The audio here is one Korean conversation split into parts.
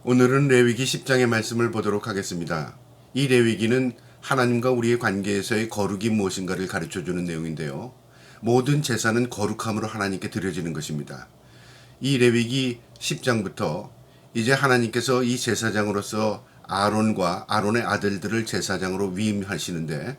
오늘은 레위기 10장의 말씀을 보도록 하겠습니다. 이 레위기는 하나님과 우리의 관계에서의 거룩이 무엇인가를 가르쳐주는 내용인데요. 모든 제사는 거룩함으로 하나님께 드려지는 것입니다. 이 레위기 10장부터 이제 하나님께서 이 제사장으로서 아론과 아론의 아들들을 제사장으로 위임하시는데,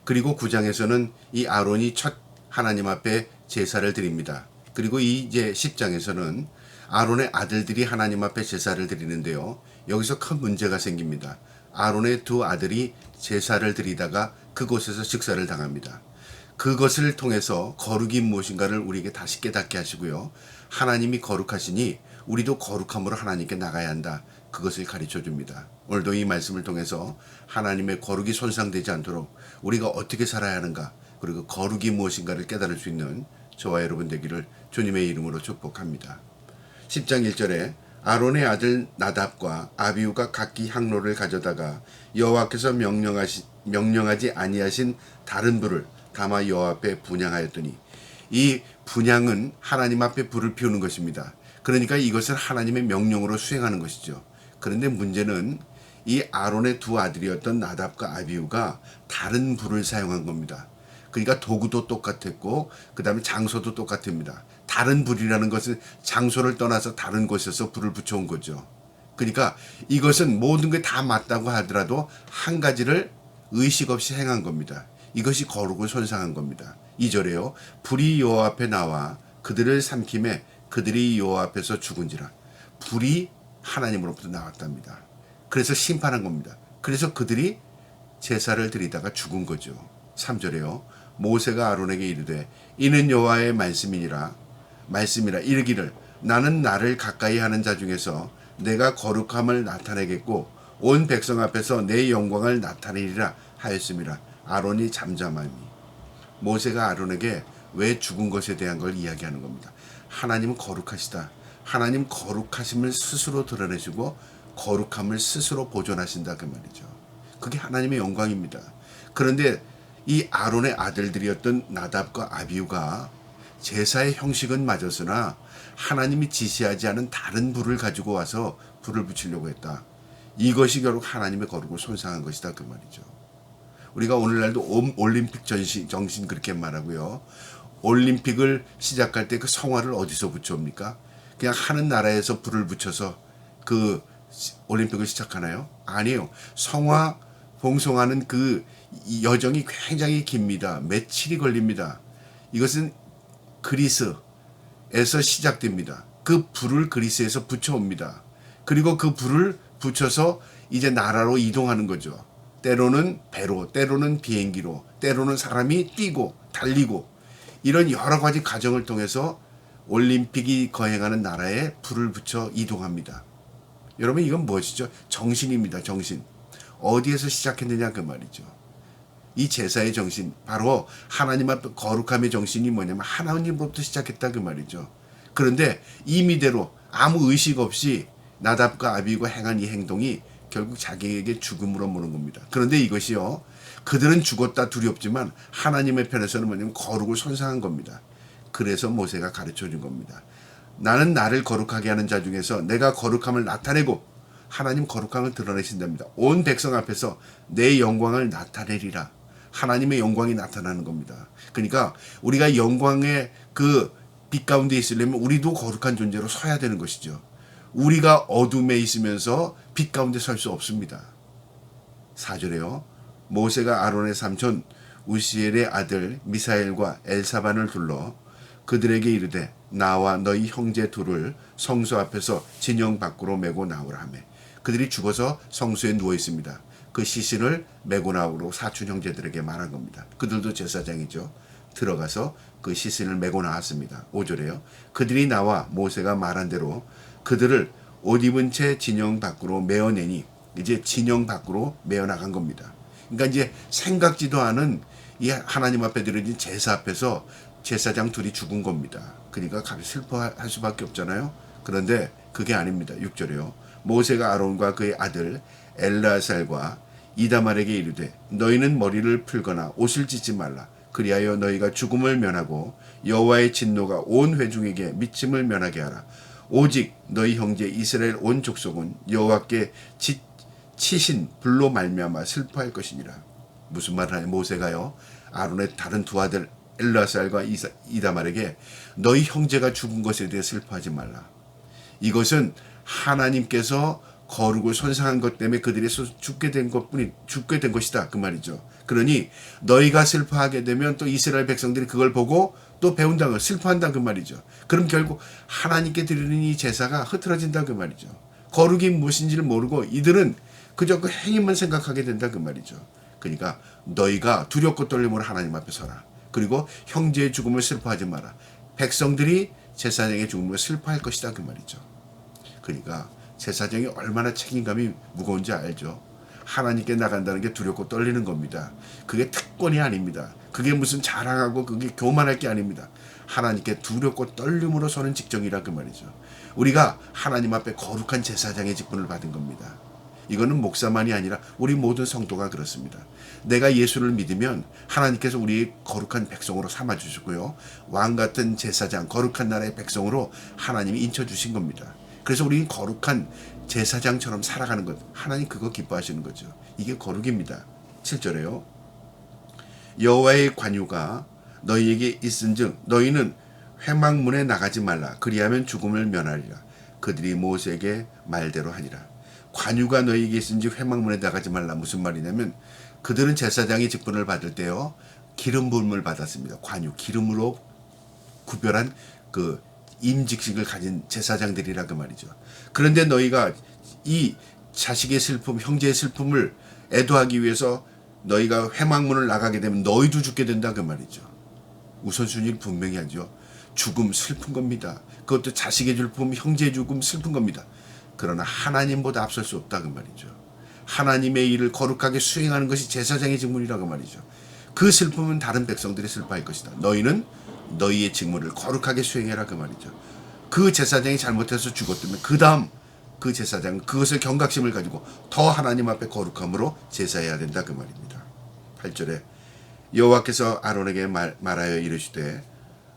그리고 9장에서는 이 아론이 첫 하나님 앞에 제사를 드립니다. 그리고 이제 10장에서는 아론의 아들들이 하나님 앞에 제사를 드리는데요. 여기서 큰 문제가 생깁니다. 아론의 두 아들이 제사를 드리다가 그곳에서 즉사를 당합니다. 그것을 통해서 거룩이 무엇인가를 우리에게 다시 깨닫게 하시고요. 하나님이 거룩하시니 우리도 거룩함으로 하나님께 나가야 한다. 그것을 가르쳐 줍니다. 오늘도 이 말씀을 통해서 하나님의 거룩이 손상되지 않도록 우리가 어떻게 살아야 하는가, 그리고 거룩이 무엇인가를 깨달을 수 있는 저와 여러분 되기를 주님의 이름으로 축복합니다. 10장 1절에 아론의 아들 나답과 아비후가 각기 향로를 가져다가 여호와께서 명령하지 아니하신 다른 불을 담아 여호와 앞에 분향하였더니, 이 분향은 하나님 앞에 불을 피우는 것입니다. 그러니까 이것을 하나님의 명령으로 수행하는 것이죠. 그런데 문제는 이 아론의 두 아들이었던 나답과 아비후가 다른 불을 사용한 겁니다. 그러니까 도구도 똑같았고 그 다음에 장소도 똑같습니다. 다른 불이라는 것은 장소를 떠나서 다른 곳에서 불을 붙여온 거죠. 그러니까 이것은 모든 게 다 맞다고 하더라도 한 가지를 의식 없이 행한 겁니다. 이것이 거룩을 손상한 겁니다. 2절에요. 불이 여호와 앞에 나와 그들을 삼킴에 그들이 여호와 앞에서 죽은지라. 불이 하나님으로부터 나왔답니다. 그래서 심판한 겁니다. 그래서 그들이 제사를 드리다가 죽은 거죠. 3절에요. 모세가 아론에게 이르되 이는 여호와의 말씀이라 이르기를 나는 나를 가까이 하는 자 중에서 내가 거룩함을 나타내겠고 온 백성 앞에서 내 영광을 나타내리라 하였음이라. 아론이 잠잠하니. 모세가 아론에게 왜 죽은 것에 대한 걸 이야기하는 겁니다. 하나님은 거룩하시다. 하나님 거룩하심을 스스로 드러내시고 거룩함을 스스로 보존하신다, 그 말이죠. 그게 하나님의 영광입니다. 그런데 이 아론의 아들들이었던 나답과 아비후가 제사의 형식은 맞았으나 하나님이 지시하지 않은 다른 불을 가지고 와서 불을 붙이려고 했다. 이것이 결국 하나님의 거룩을 손상한 것이다, 그 말이죠. 우리가 오늘날도 올림픽 정신 그렇게 말하고요. 올림픽을 시작할 때 그 성화를 어디서 붙여옵니까? 그냥 하는 나라에서 불을 붙여서 그 올림픽을 시작하나요? 아니에요. 성화 봉송하는 그 여정이 굉장히 깁니다. 며칠이 걸립니다. 이것은 그리스에서 시작됩니다. 그 불을 그리스에서 붙여옵니다. 그리고 그 불을 붙여서 이제 나라로 이동하는 거죠. 때로는 배로, 때로는 비행기로, 때로는 사람이 뛰고 달리고, 이런 여러 가지 과정을 통해서 올림픽이 거행하는 나라에 불을 붙여 이동합니다. 여러분, 이건 무엇이죠? 정신입니다. 정신. 어디에서 시작했느냐, 그 말이죠. 이 제사의 정신, 바로 하나님 앞에 거룩함의 정신이 뭐냐면 하나님으로부터 시작했다, 그 말이죠. 그런데 임의대로 아무 의식 없이 나답과 아비후가 행한 이 행동이 결국 자기에게 죽음으로 모는 겁니다. 그런데 이것이요, 그들은 죽었다 두렵지만 하나님의 편에서는 뭐냐면 거룩을 손상한 겁니다. 그래서 모세가 가르쳐 준 겁니다. 나는 나를 거룩하게 하는 자 중에서 내가 거룩함을 나타내고, 하나님 거룩함을 드러내신답니다. 온 백성 앞에서 내 영광을 나타내리라. 하나님의 영광이 나타나는 겁니다. 그러니까 우리가 영광의 그 빛 가운데 있으려면 우리도 거룩한 존재로 서야 되는 것이죠. 우리가 어둠에 있으면서 빛 가운데 설 수 없습니다. 4절에요. 모세가 아론의 삼촌 우시엘의 아들 미사엘과 엘사반을 불러 그들에게 이르되 나와 너희 형제 둘을 성소 앞에서 진영 밖으로 메고 나오라 하며, 그들이 죽어서 성소에 누워 있습니다. 그 시신을 메고 나오라고 사촌 형제들에게 말한 겁니다. 그들도 제사장이죠. 들어가서 그 시신을 메고 나왔습니다. 5절에요. 그들이 나와 모세가 말한 대로 그들을 옷 입은 채 진영 밖으로 메어내니, 이제 진영 밖으로 메어 나간 겁니다. 그러니까 이제 생각지도 않은 이 하나님 앞에 드려진 제사 앞에서 제사장 둘이 죽은 겁니다. 그러니까 슬퍼할 수밖에 없잖아요. 그런데 그게 아닙니다. 6절에요. 모세가 아론과 그의 아들 엘라살과 이다말에게 이르되 너희는 머리를 풀거나 옷을 찢지 말라. 그리하여 너희가 죽음을 면하고 여호와의 진노가 온 회중에게 미침을 면하게 하라. 오직 너희 형제 이스라엘 온 족속은 여호와께 치신 불로 말미암아 슬퍼할 것이니라. 무슨 말을 하냐? 모세가요 아론의 다른 두 아들 엘르아살과 이다말에게 너희 형제가 죽은 것에 대해 슬퍼하지 말라. 이것은 하나님께서 거르고 손상한 것 때문에 그들이 죽게 된 것이다 그 말이죠. 그러니 너희가 슬퍼하게 되면 또 이스라엘 백성들이 그걸 보고 또 배운다, 슬퍼한다 그 말이죠. 그럼 결국 하나님께 드리는 이 제사가 흐트러진다 그 말이죠. 거룩이 무엇인지를 모르고 이들은 그저 그 행위만 생각하게 된다 그 말이죠. 그러니까 너희가 두렵고 떨림으로 하나님 앞에 서라. 그리고 형제의 죽음을 슬퍼하지 마라. 백성들이 제사장의 죽음을 슬퍼할 것이다 그 말이죠. 그러니까 제사장이 얼마나 책임감이 무거운지 알죠. 하나님께 나간다는 게 두렵고 떨리는 겁니다. 그게 특권이 아닙니다. 그게 무슨 자랑하고 그게 교만할 게 아닙니다. 하나님께 두렵고 떨림으로 서는 직정이라 그 말이죠. 우리가 하나님 앞에 거룩한 제사장의 직분을 받은 겁니다. 이거는 목사만이 아니라 우리 모든 성도가 그렇습니다. 내가 예수를 믿으면 하나님께서 우리의 거룩한 백성으로 삼아주시고요. 왕같은 제사장, 거룩한 나라의 백성으로 하나님이 인쳐주신 겁니다. 그래서 우리는 거룩한 제사장처럼 살아가는 것, 하나님 그거 기뻐하시는 거죠. 이게 거룩입니다. 7절에요. 여호와의 관유가 너희에게 있은즉 너희는 회막문에 나가지 말라. 그리하면 죽음을 면하리라. 그들이 모세에게 말대로 하니라. 관유가 너희에게 있은즉 회막문에 나가지 말라. 무슨 말이냐면 그들은 제사장의 직분을 받을 때요 기름 부음을 받았습니다. 관유, 기름으로 구별한 그 임직식을 가진 제사장들이라 그 말이죠. 그런데 너희가 이 자식의 슬픔, 형제의 슬픔을 애도하기 위해서 너희가 회막문을 나가게 되면 너희도 죽게 된다 그 말이죠. 우선순위를 분명히 하죠. 죽음 슬픈 겁니다. 그것도 자식의 슬픔, 형제의 죽음 슬픈 겁니다. 그러나 하나님보다 앞설 수 없다 그 말이죠. 하나님의 일을 거룩하게 수행하는 것이 제사장의 직분이라고 말이죠. 그 슬픔은 다른 백성들이 슬퍼할 것이다. 너희는 너희의 직무를 거룩하게 수행해라 그 말이죠. 그 제사장이 잘못해서 죽었다면 그 다음 그 제사장은 그것을 경각심을 가지고 더 하나님 앞에 거룩함으로 제사해야 된다 그 말입니다. 8절에 여호와께서 아론에게 말하여 이르시되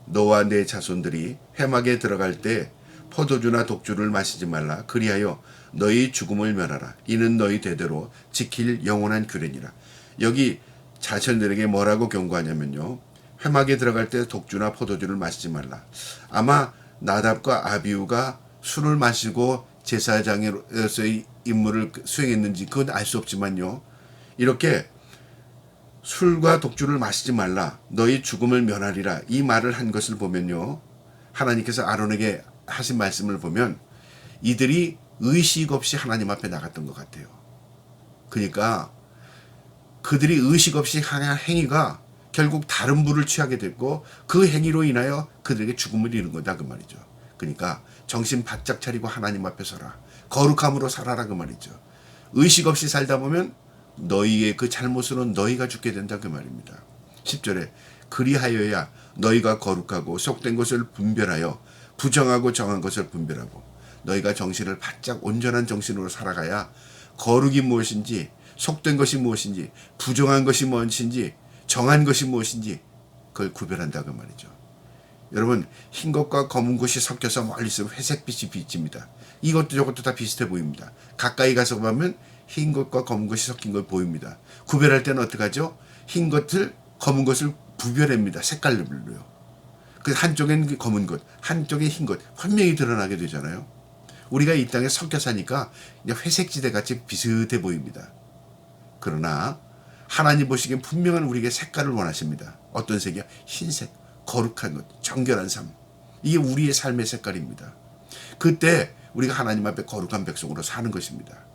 너와 내 자손들이 회막에 들어갈 때 포도주나 독주를 마시지 말라. 그리하여 너희 죽음을 면하라. 이는 너희 대대로 지킬 영원한 규례니라. 여기 자손들에게 뭐라고 경고하냐면요. 회막에 들어갈 때 독주나 포도주를 마시지 말라. 아마 나답과 아비후가 술을 마시고 제사장으로서의 임무를 수행했는지 그건 알 수 없지만요. 이렇게 술과 독주를 마시지 말라. 너희 죽음을 면하리라. 이 말을 한 것을 보면요. 하나님께서 아론에게 하신 말씀을 보면 이들이 의식 없이 하나님 앞에 나갔던 것 같아요. 그러니까 그들이 의식 없이 한 행위가 결국 다른 부를 취하게 됐고 그 행위로 인하여 그들에게 죽음을 이룬 거다 그 말이죠. 그러니까 정신 바짝 차리고 하나님 앞에 서라. 거룩함으로 살아라 그 말이죠. 의식 없이 살다 보면 너희의 그 잘못으로 너희가 죽게 된다 그 말입니다. 10절에 그리하여야 너희가 거룩하고 속된 것을 분별하여 부정하고 정한 것을 분별하고 너희가 정신을 바짝 온전한 정신으로 살아가야 거룩이 무엇인지 속된 것이 무엇인지 부정한 것이 무엇인지 정한 것이 무엇인지 그걸 구별한다 그 말이죠. 여러분 흰 것과 검은 것이 섞여서 멀리 있으면 회색빛이 비칩니다. 이것도 저것도 다 비슷해 보입니다. 가까이 가서 보면 흰 것과 검은 것이 섞인 걸 보입니다. 구별할 때는 어떻게 하죠? 흰 것을 검은 것을 구별합니다. 색깔별로요. 그 한쪽엔 검은 것, 한쪽에 흰 것 분명히 드러나게 되잖아요. 우리가 이 땅에 섞여 사니까 회색지대 같이 비슷해 보입니다. 그러나 하나님 보시기엔 분명한 우리에게 색깔을 원하십니다. 어떤 색이야? 흰색, 거룩한 것, 정결한 삶. 이게 우리의 삶의 색깔입니다. 그때 우리가 하나님 앞에 거룩한 백성으로 사는 것입니다.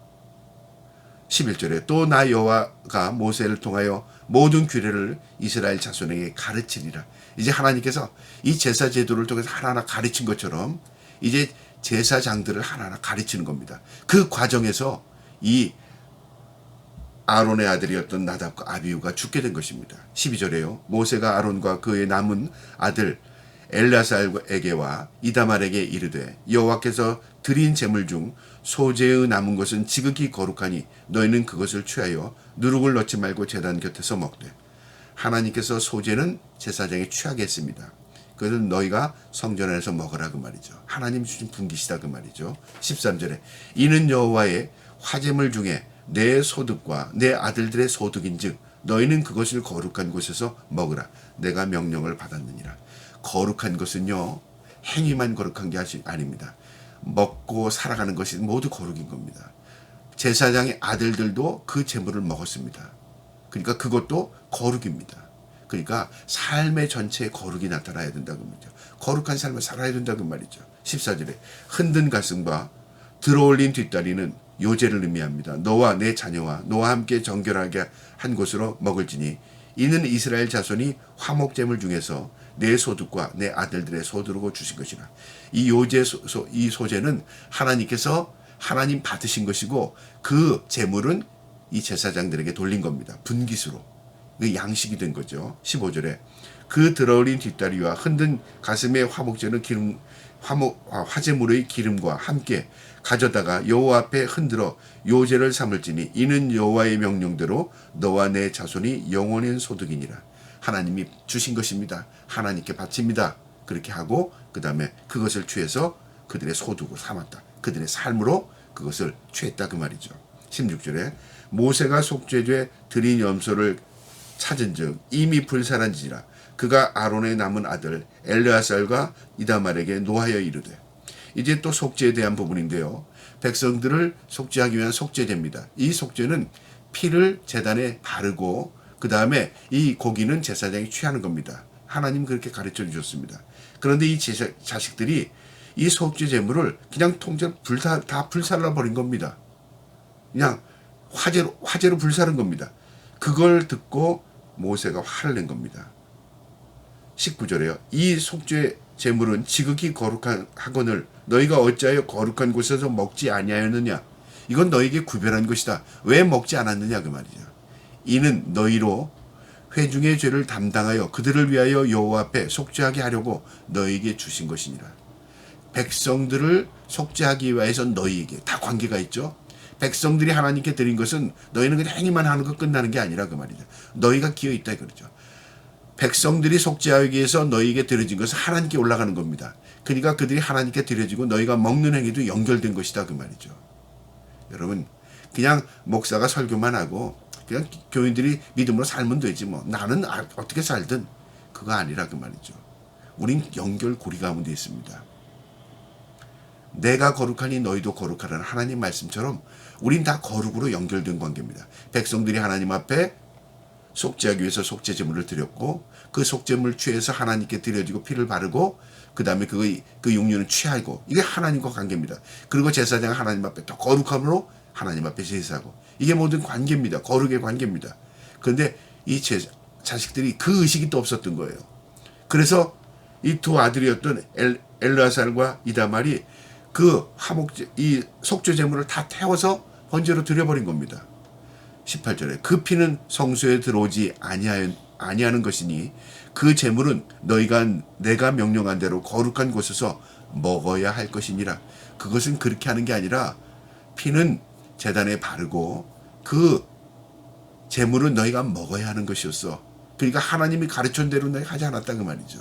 11절에 또 나 여호와가 모세를 통하여 모든 규례를 이스라엘 자손에게 가르치리라. 이제 하나님께서 이 제사 제도를 통해서 하나하나 가르친 것처럼 이제 제사장들을 하나하나 가르치는 겁니다. 그 과정에서 이 아론의 아들이었던 나답과 아비후가 죽게 된 것입니다. 12절에요. 모세가 아론과 그의 남은 아들 엘르아살에게와 이다말에게 이르되 여호와께서 드린 제물 중 소재의 남은 것은 지극히 거룩하니 너희는 그것을 취하여 누룩을 넣지 말고 제단 곁에서 먹되. 하나님께서 소재는 제사장에 취하게 했습니다. 그것은 너희가 성전 안에서 먹으라 그 말이죠. 하나님 주신 분깃이다 그 말이죠. 13절에 이는 여호와의 화제물 중에 내 소득과 내 아들들의 소득인즉 너희는 그것을 거룩한 곳에서 먹으라. 내가 명령을 받았느니라. 거룩한 것은요 행위만 거룩한 게 아닙니다. 먹고 살아가는 것이 모두 거룩인 겁니다. 제사장의 아들들도 그 제물을 먹었습니다. 그러니까 그것도 거룩입니다. 그러니까 삶의 전체에 거룩이 나타나야 된다고 말이죠. 거룩한 삶을 살아야 된다고 말이죠. 14절에 흔든 가슴과 들어올린 뒷다리는 요제를 의미합니다. 너와 내 자녀와 너와 함께 정결하게 한 곳으로 먹을지니 이는 이스라엘 자손이 화목제물 중에서 내 소득과 내 아들들의 소득으로 주신 것이라. 이 요제 이 소제는 하나님께서 하나님 받으신 것이고 그 제물은 이 제사장들에게 돌린 겁니다. 분깃으로. 그 양식이 된 거죠. 15절에 그 들어올린 뒷다리와 흔든 가슴의 화목제는 화제물의 기름과 함께 가져다가 여호와 앞에 흔들어 요제를 삼을지니 이는 여호와의 명령대로 너와 내 자손이 영원한 소득이니라. 하나님이 주신 것입니다. 하나님께 바칩니다. 그렇게 하고 그 다음에 그것을 취해서 그들의 소득으로 삼았다. 그들의 삶으로 그것을 취했다 그 말이죠. 16절에 모세가 속죄죄 드린 염소를 찾은즉 이미 불살한지라 그가 아론의 남은 아들 엘르아살과 이다말에게 노하여 이르되. 이제 또 속죄에 대한 부분인데요. 백성들을 속죄하기 위한 속죄제입니다. 이 속죄는 피를 제단에 바르고 그 다음에 이 고기는 제사장이 취하는 겁니다. 하나님 그렇게 가르쳐 주셨습니다. 그런데 이 자식들이 이 속죄 제물을 그냥 통째로 다 불살라 버린 겁니다. 그냥 화재로 불사른 겁니다. 그걸 듣고 모세가 화를 낸 겁니다. 19절에요. 이 속죄 제물은 지극히 거룩하거늘 너희가 어찌하여 거룩한 곳에서 먹지 아니하였느냐. 이건 너희에게 구별한 것이다. 왜 먹지 않았느냐 그 말이죠. 이는 너희로 회중의 죄를 담당하여 그들을 위하여 여호와 앞에 속죄하게 하려고 너희에게 주신 것이니라. 백성들을 속죄하기 위해서 너희에게 다 관계가 있죠. 백성들이 하나님께 드린 것은 너희는 그냥 행위만 하는 것 끝나는 게 아니라 그 말이죠. 너희가 기여 있다 그러죠. 백성들이 속죄하기 위해서 너희에게 드려진 것은 하나님께 올라가는 겁니다. 그러니까 그들이 하나님께 드려지고 너희가 먹는 행위도 연결된 것이다 그 말이죠. 여러분 그냥 목사가 설교만 하고 그냥 교인들이 믿음으로 살면 되지 뭐 나는 어떻게 살든 그거 아니라 그 말이죠. 우린 연결고리 가운데 있습니다. 내가 거룩하니 너희도 거룩하라는 하나님 말씀처럼 우린 다 거룩으로 연결된 관계입니다. 백성들이 하나님 앞에 속죄하기 위해서 속죄제물을 드렸고 그 속죄물 취해서 하나님께 드려지고 피를 바르고 그 다음에 그 육류는 취하고 이게 하나님과 관계입니다. 그리고 제사장은 하나님 앞에 더 거룩함으로 하나님 앞에 제사하고 이게 모든 관계입니다. 거룩의 관계입니다. 그런데 이 자식들이 그 의식이 또 없었던 거예요. 그래서 이 두 아들이었던 엘르아살과 이다말이 그 이 속죄 제물을 다 태워서 번제로 드려버린 겁니다. 18절에 그 피는 성소에 들어오지 아니하는 것이니 그 제물은 내가 명령한 대로 거룩한 곳에서 먹어야 할 것이니라. 그것은 그렇게 하는 게 아니라 피는 제단에 바르고 그 제물은 너희가 먹어야 하는 것이었어. 그러니까 하나님이 가르친 대로 너희 하지 않았다 그 말이죠.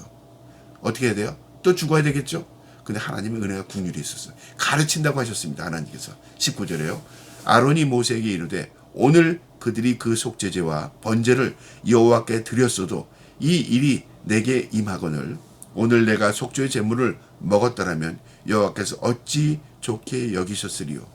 어떻게 해야 돼요? 또 죽어야 되겠죠? 근데 하나님의 은혜가 긍휼이 있었어요. 가르친다고 하셨습니다. 하나님께서. 19절에요. 아론이 모세에게 이르되 오늘 그들이 그 속죄제와 번제를 여호와께 드렸어도 이 일이 내게 임하거늘 오늘 내가 속죄 제물을 먹었더라면 여호와께서 어찌 좋게 여기셨으리요.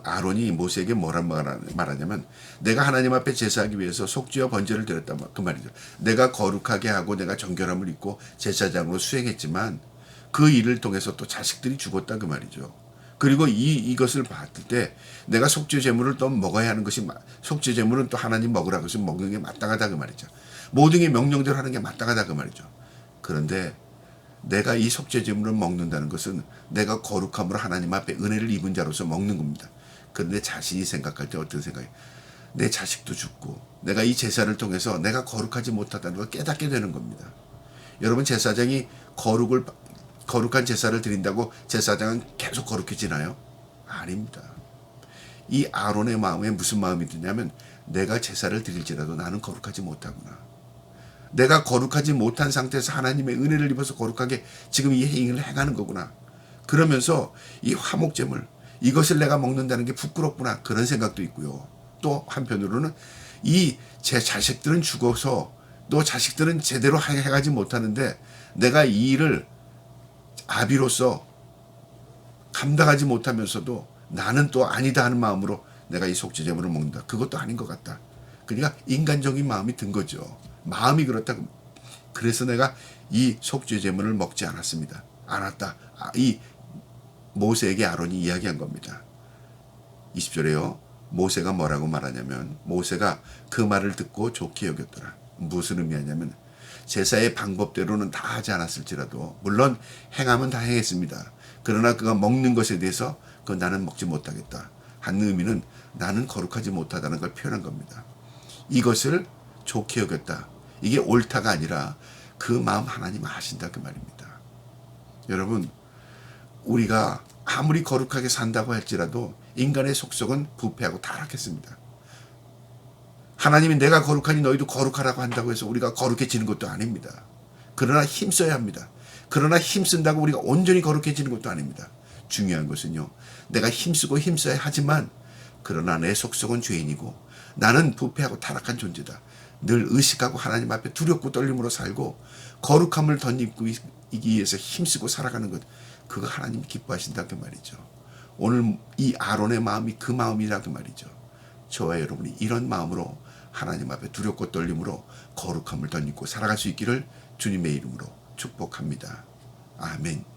아론이 모세에게 뭐라 말하냐면 내가 하나님 앞에 제사하기 위해서 속죄와 번제를 드렸다 그 말이죠. 내가 거룩하게 하고 내가 정결함을 입고 제사장으로 수행했지만 그 일을 통해서 또 자식들이 죽었다 그 말이죠. 그리고 이것을 봤을 때 내가 속죄 제물을 또 먹어야 하는 것이 속죄 제물은 또 하나님 먹으라고 해서 먹는 게 마땅하다 그 말이죠. 모든 게 명령대로 하는 게 마땅하다 그 말이죠. 그런데 내가 이 속죄 제물을 먹는다는 것은 내가 거룩함으로 하나님 앞에 은혜를 입은 자로서 먹는 겁니다. 그런데 자신이 생각할 때 어떤 생각이 내 자식도 죽고 내가 이 제사를 통해서 내가 거룩하지 못하다는 걸 깨닫게 되는 겁니다. 여러분 제사장이 거룩한 제사를 드린다고 제사장은 계속 거룩해지나요? 아닙니다. 이 아론의 마음에 무슨 마음이 드냐면 내가 제사를 드릴지라도 나는 거룩하지 못하구나. 내가 거룩하지 못한 상태에서 하나님의 은혜를 입어서 거룩하게 지금 이 행위를 행하는 거구나. 그러면서 이 화목제물, 이것을 내가 먹는다는 게 부끄럽구나. 그런 생각도 있고요. 또 한편으로는 이 제 자식들은 죽어서 또 자식들은 제대로 해가지 못하는데 내가 이 일을 아비로서 감당하지 못하면서도 나는 또 아니다 하는 마음으로 내가 이 속죄제물을 먹는다. 그것도 아닌 것 같다. 그러니까 인간적인 마음이 든 거죠. 마음이 그렇다고. 그래서 내가 이 속죄제물을 먹지 않았습니다. 않았다. 이 모세에게 아론이 이야기한 겁니다. 20절에요. 모세가 뭐라고 말하냐면 모세가 그 말을 듣고 좋게 여겼더라. 무슨 의미하냐면 제사의 방법대로는 다 하지 않았을지라도 물론 행하면 다 행했습니다. 그러나 그가 먹는 것에 대해서 나는 먹지 못하겠다 하는 의미는 나는 거룩하지 못하다는 걸 표현한 겁니다. 이것을 좋게 여겼다. 이게 옳다가 아니라 그 마음 하나님 아신다 그 말입니다. 여러분, 우리가 아무리 거룩하게 산다고 할지라도 인간의 속성은 부패하고 타락했습니다. 하나님이 내가 거룩하니 너희도 거룩하라고 한다고 해서 우리가 거룩해지는 것도 아닙니다. 그러나 힘써야 합니다. 그러나 힘쓴다고 우리가 온전히 거룩해지는 것도 아닙니다. 중요한 것은요, 내가 힘쓰고 힘써야 하지만 그러나 내 속성은 죄인이고 나는 부패하고 타락한 존재다. 늘 의식하고 하나님 앞에 두렵고 떨림으로 살고 거룩함을 덧입기 위해서 힘쓰고 살아가는 것, 그거 하나님이 기뻐하신다 그 말이죠. 오늘 이 아론의 마음이 그 마음이라 그 말이죠. 저와 여러분이 이런 마음으로 하나님 앞에 두렵고 떨림으로 거룩함을 덧입고 살아갈 수 있기를 주님의 이름으로 축복합니다. 아멘.